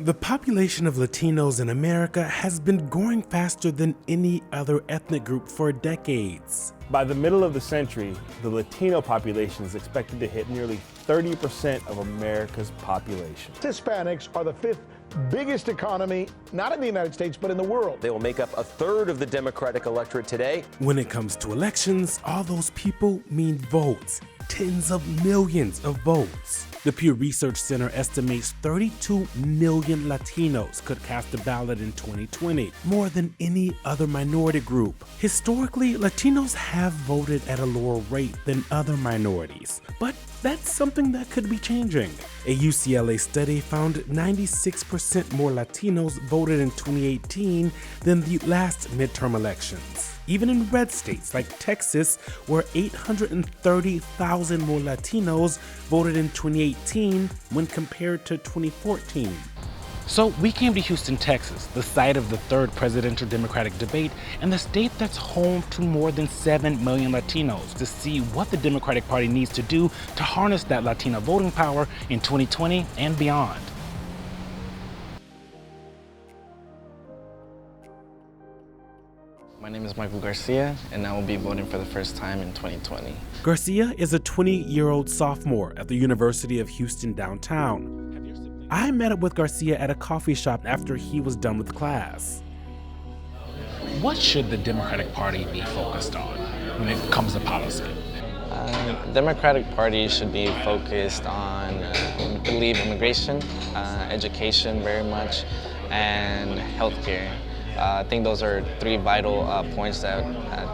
The population of Latinos in America has been growing faster than any other ethnic group for decades. By the middle of the century, the Latino population is expected to hit nearly 30% of America's population. Hispanics are the fifth biggest economy, not in the United States, but in the world. They will make up a third of the Democratic electorate today. When it comes to elections, all those people mean votes, tens of millions of votes. The Pew Research Center estimates 32 million Latinos could cast a ballot in 2020, more than any other minority group. Historically, Latinos have voted at a lower rate than other minorities, but that's something that could be changing. A UCLA study found 96% more Latinos voted in 2018 than the last midterm elections. Even in red states like Texas, where 830,000 more Latinos voted in 2018 when compared to 2014. So we came to Houston, Texas, the site of the third presidential Democratic debate and the state that's home to more than 7 million Latinos, to see what the Democratic Party needs to do to harness that Latino voting power in 2020 and beyond. My name is Michael Garcia, and I will be voting for the first time in 2020. Garcia is a 20-year-old sophomore at the University of Houston downtown. I met up with Garcia at a coffee shop after he was done with class. What should the Democratic Party be focused on when it comes to policy? The Democratic Party should be focused on, I believe, immigration, education very much, and healthcare. I think those are three vital points that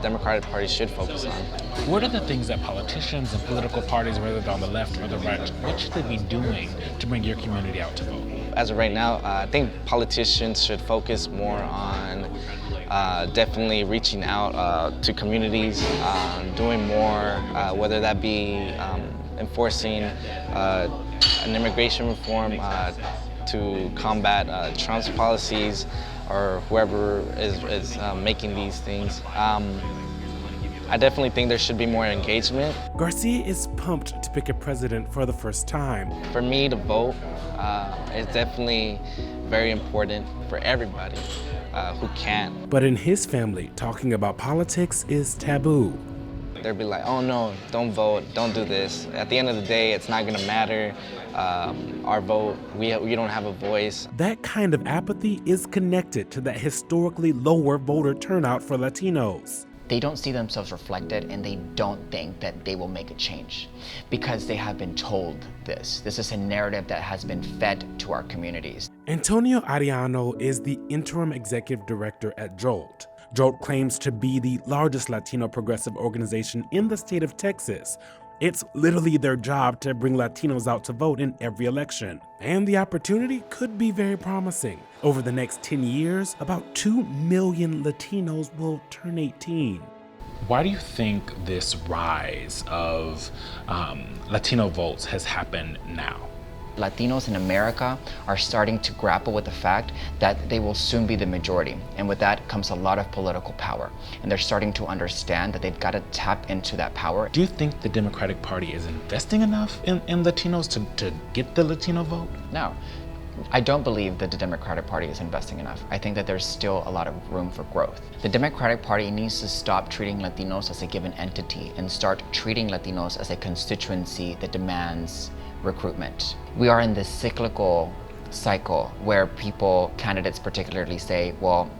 Democratic Party should focus on. What are the things that politicians and political parties, whether they're on the left or the right, what should they be doing to bring your community out to vote? As of right now, I think politicians should focus more on definitely reaching out to communities, doing more, whether that be enforcing an immigration reform to combat Trump's policies, or whoever is making these things. I definitely think there should be more engagement. Garcia is pumped to pick a president for the first time. For me to vote is definitely very important for everybody who can. But in his family, talking about politics is taboo. They'll be like, oh no, don't vote, don't do this. At the end of the day, it's not gonna matter. Our vote, we don't have a voice. That kind of apathy is connected to that historically lower voter turnout for Latinos. They don't see themselves reflected, and they don't think that they will make a change because they have been told this. This is a narrative that has been fed to our communities. Antonio Ariano is the interim executive director at JOLT. JOLT claims to be the largest Latino progressive organization in the state of Texas. It's literally their job to bring Latinos out to vote in every election. And the opportunity could be very promising. Over the next 10 years, about 2 million Latinos will turn 18. Why do you think this rise of Latino votes has happened now? Latinos in America are starting to grapple with the fact that they will soon be the majority. And with that comes a lot of political power. And they're starting to understand that they've got to tap into that power. Do you think the Democratic Party is investing enough in Latinos to get the Latino vote? No. I don't believe that the Democratic Party is investing enough. I think that there's still a lot of room for growth. The Democratic Party needs to stop treating Latinos as a given entity and start treating Latinos as a constituency that demands recruitment. We are in this cyclical cycle where candidates particularly say, well,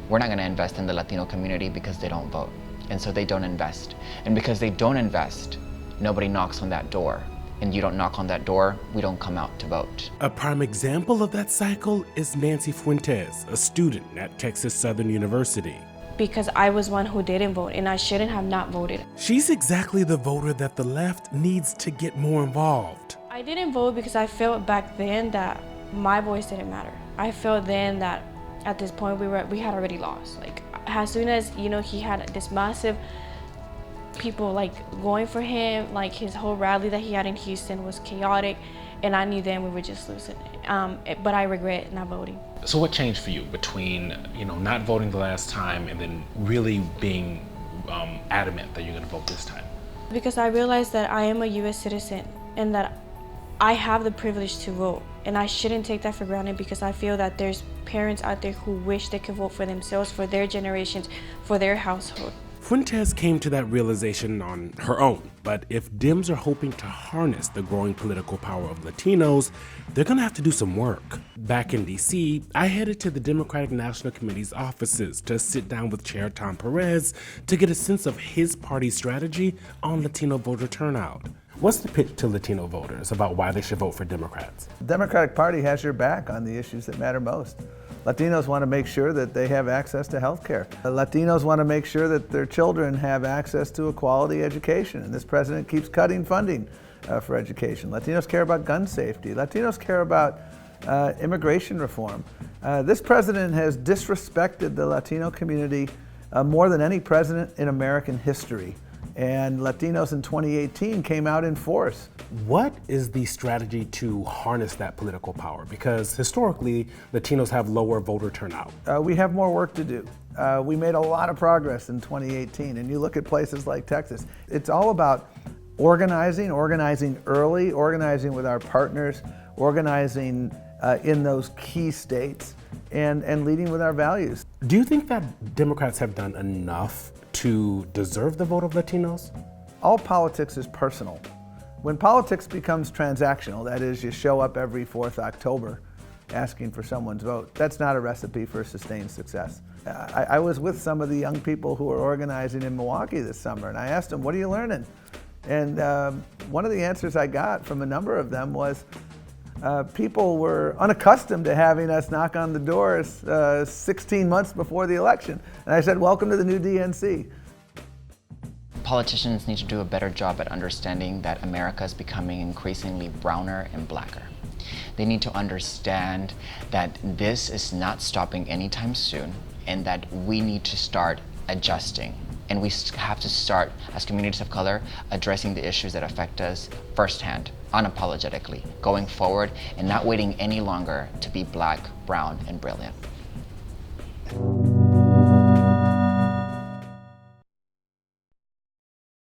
we're not going to invest in the Latino community because they don't vote. And so they don't invest. And because they don't invest, nobody knocks on that door. And you don't knock on that door, we don't come out to vote. A prime example of that cycle is Nancy Fuentes, a student at Texas Southern University. Because I was one who didn't vote, and I shouldn't have not voted. She's exactly the voter that the left needs to get more involved. I didn't vote because I felt back then that my voice didn't matter. I felt then that at this point we had already lost. Like, as soon as, he had this massive people like going for him, like his whole rally that he had in Houston was chaotic, and I knew then we were just losing it. But I regret not voting. So what changed for you between, not voting the last time and then really being adamant that you're going to vote this time? Because I realized that I am a U.S. citizen and that I have the privilege to vote, and I shouldn't take that for granted, because I feel that there's parents out there who wish they could vote for themselves, for their generations, for their household. Fuentes came to that realization on her own, but if Dems are hoping to harness the growing political power of Latinos, they're gonna have to do some work. Back in DC, I headed to the Democratic National Committee's offices to sit down with Chair Tom Perez to get a sense of his party's strategy on Latino voter turnout. What's the pitch to Latino voters about why they should vote for Democrats? The Democratic Party has your back on the issues that matter most. Latinos want to make sure that they have access to health care. Latinos want to make sure that their children have access to a quality education, and this president keeps cutting funding for education. Latinos care about gun safety. Latinos care about immigration reform. This president has disrespected the Latino community more than any president in American history. And Latinos in 2018 came out in force. What is the strategy to harness that political power? Because historically, Latinos have lower voter turnout. We have more work to do. We made a lot of progress in 2018, and you look at places like Texas. It's all about organizing early, organizing with our partners, organizing in those key states, and leading with our values. Do you think that Democrats have done enough to deserve the vote of Latinos? All politics is personal. When politics becomes transactional, that is, you show up every 4th October asking for someone's vote, that's not a recipe for sustained success. I was with some of the young people who were organizing in Milwaukee this summer, and I asked them, what are you learning? And one of the answers I got from a number of them was, people were unaccustomed to having us knock on the doors 16 months before the election. And I said, welcome to the new DNC. Politicians need to do a better job at understanding that America is becoming increasingly browner and blacker. They need to understand that this is not stopping anytime soon, and that we need to start adjusting. And we have to start, as communities of color, addressing the issues that affect us firsthand, unapologetically, going forward, and not waiting any longer to be black, brown, and brilliant.